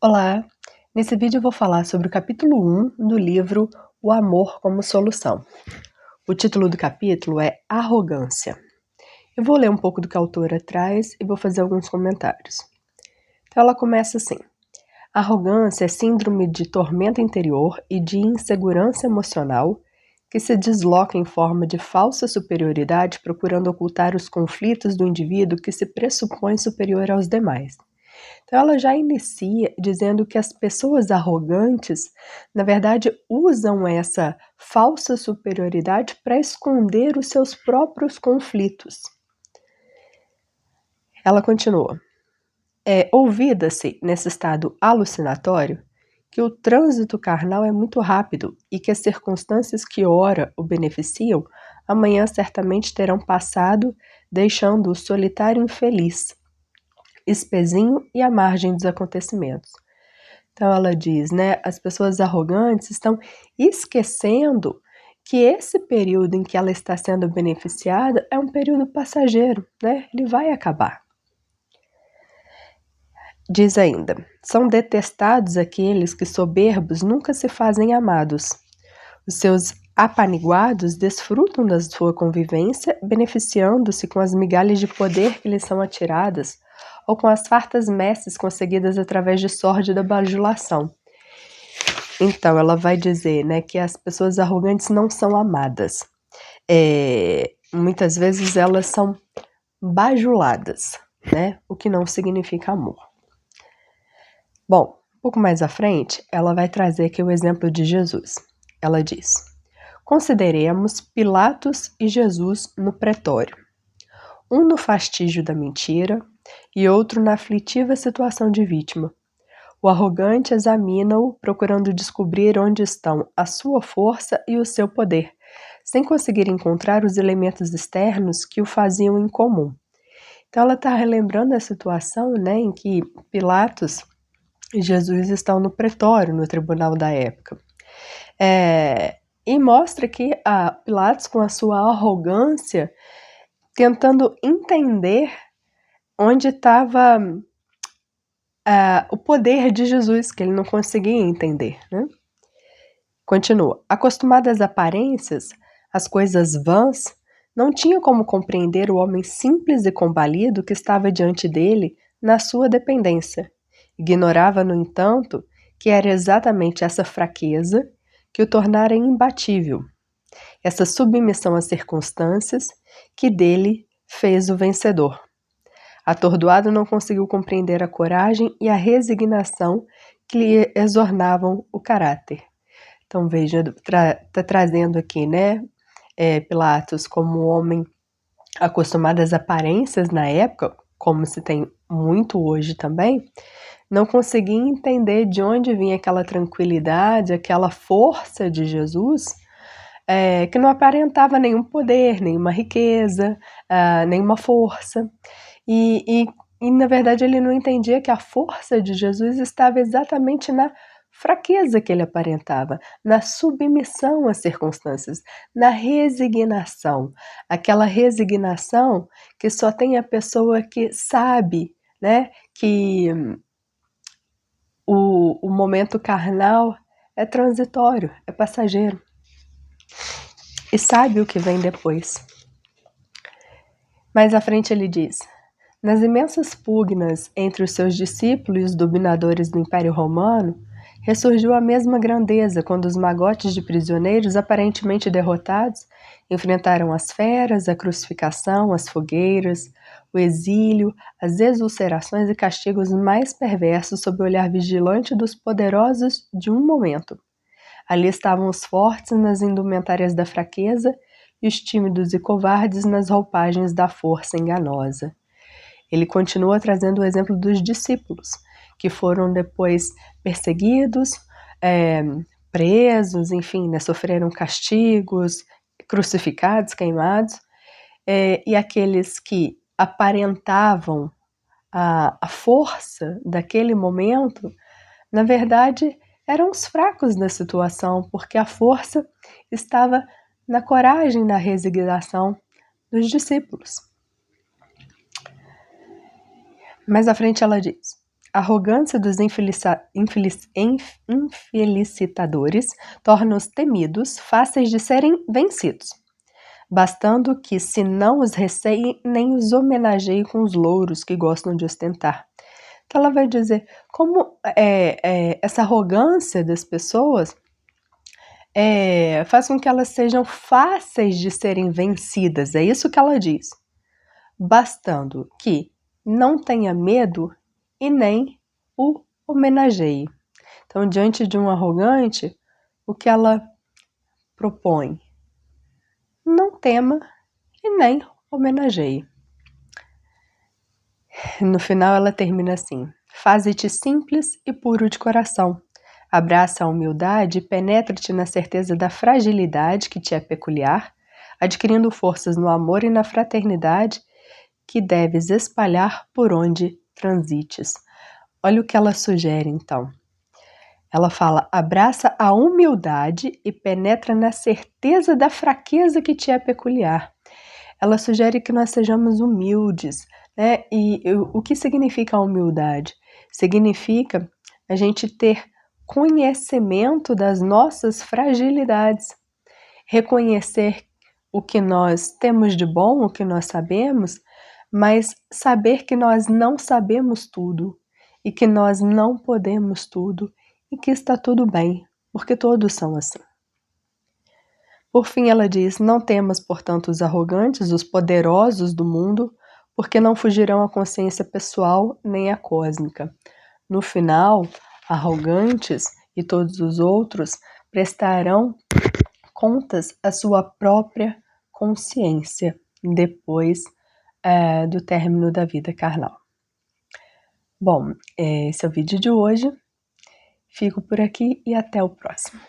Olá! Nesse vídeo eu vou falar sobre o capítulo 1 do livro O Amor como Solução. O título do capítulo é Arrogância. Eu vou ler um pouco do que a autora traz e vou fazer alguns comentários. Então ela começa assim: arrogância é síndrome de tormento interior e de insegurança emocional que se desloca em forma de falsa superioridade procurando ocultar os conflitos do indivíduo que se pressupõe superior aos demais. Então ela já inicia dizendo que as pessoas arrogantes, na verdade, usam essa falsa superioridade para esconder os seus próprios conflitos. Ela continua: ouvida-se nesse estado alucinatório que o trânsito carnal é muito rápido e que as circunstâncias que ora o beneficiam, amanhã certamente terão passado, deixando-o solitário e infeliz, espezinho e à margem dos acontecimentos. Então ela diz, né, as pessoas arrogantes estão esquecendo que esse período em que ela está sendo beneficiada é um período passageiro, né? Ele vai acabar. Diz ainda: são detestados aqueles que soberbos nunca se fazem amados. Os seus apaniguados desfrutam da sua convivência, beneficiando-se com as migalhas de poder que lhes são atiradas, ou com as fartas messes conseguidas através de sórdida bajulação. Então, ela vai dizer, né, que as pessoas arrogantes não são amadas. Muitas vezes elas são bajuladas, né, o que não significa amor. Bom, um pouco mais à frente, ela vai trazer aqui o exemplo de Jesus. Ela diz: consideremos Pilatos e Jesus no pretório, um no fastígio da mentira e outro na aflitiva situação de vítima. O arrogante examina-o, procurando descobrir onde estão a sua força e o seu poder, sem conseguir encontrar os elementos externos que o faziam incomum. Então ela está relembrando a situação, né, em que Pilatos e Jesus estão no pretório, no tribunal da época. E mostra que Pilatos, com a sua arrogância, tentando entender onde estava o poder de Jesus, que ele não conseguia entender, né? Continua. Acostumado às aparências, às coisas vãs, não tinha como compreender o homem simples e combalido que estava diante dele na sua dependência. Ignorava, no entanto, que era exatamente essa fraqueza que o tornara imbatível, essa submissão às circunstâncias que dele fez o vencedor. Atordoado, não conseguiu compreender a coragem e a resignação que lhe exornavam o caráter. Então veja, tá trazendo aqui, né, Pilatos como um homem acostumado às aparências na época, como se tem muito hoje também, não conseguia entender de onde vinha aquela tranquilidade, aquela força de Jesus, que não aparentava nenhum poder, nenhuma riqueza, nenhuma força. E, na verdade, ele não entendia que a força de Jesus estava exatamente na fraqueza que ele aparentava, na submissão às circunstâncias, na resignação. Aquela resignação que só tem a pessoa que sabe, né, que o momento carnal é transitório, é passageiro. E sabe o que vem depois. Mais à frente ele diz: nas imensas pugnas entre os seus discípulos e os dominadores do Império Romano, ressurgiu a mesma grandeza quando os magotes de prisioneiros aparentemente derrotados enfrentaram as feras, a crucificação, as fogueiras, o exílio, as exulcerações e castigos mais perversos sob o olhar vigilante dos poderosos de um momento. Ali estavam os fortes nas indumentárias da fraqueza e os tímidos e covardes nas roupagens da força enganosa. Ele continua trazendo o exemplo dos discípulos, que foram depois perseguidos, presos, enfim, né, sofreram castigos, crucificados, queimados, e aqueles que aparentavam a força daquele momento, na verdade, eram os fracos da situação, porque a força estava na coragem, na resignação dos discípulos. Mais à frente ela diz: A arrogância dos infelicitadores torna-os temidos, fáceis de serem vencidos, bastando que se não os receiem nem os homenageiem com os louros que gostam de ostentar. Então ela vai dizer como essa arrogância das pessoas faz com que elas sejam fáceis de serem vencidas, é isso que ela diz, bastando que não tenha medo e nem o homenageie. Então, diante de um arrogante, o que ela propõe? Não tema e nem homenageie. No final, ela termina assim: faze-te simples e puro de coração. Abraça a humildade e penetra-te na certeza da fragilidade que te é peculiar, adquirindo forças no amor e na fraternidade que deves espalhar por onde transites. Olha o que ela sugere, então. Ela fala: abraça a humildade e penetra na certeza da fraqueza que te é peculiar. Ela sugere que nós sejamos humildes, né? E o que significa a humildade? Significa a gente ter conhecimento das nossas fragilidades, reconhecer o que nós temos de bom, o que nós sabemos, mas saber que nós não sabemos tudo e que nós não podemos tudo e que está tudo bem, porque todos são assim. Por fim, ela diz: não temas, portanto, os arrogantes, os poderosos do mundo, porque não fugirão à consciência pessoal nem à cósmica. No final, arrogantes e todos os outros prestarão contas à sua própria consciência depois do término da vida carnal. Bom, esse é o vídeo de hoje. Fico por aqui e até o próximo.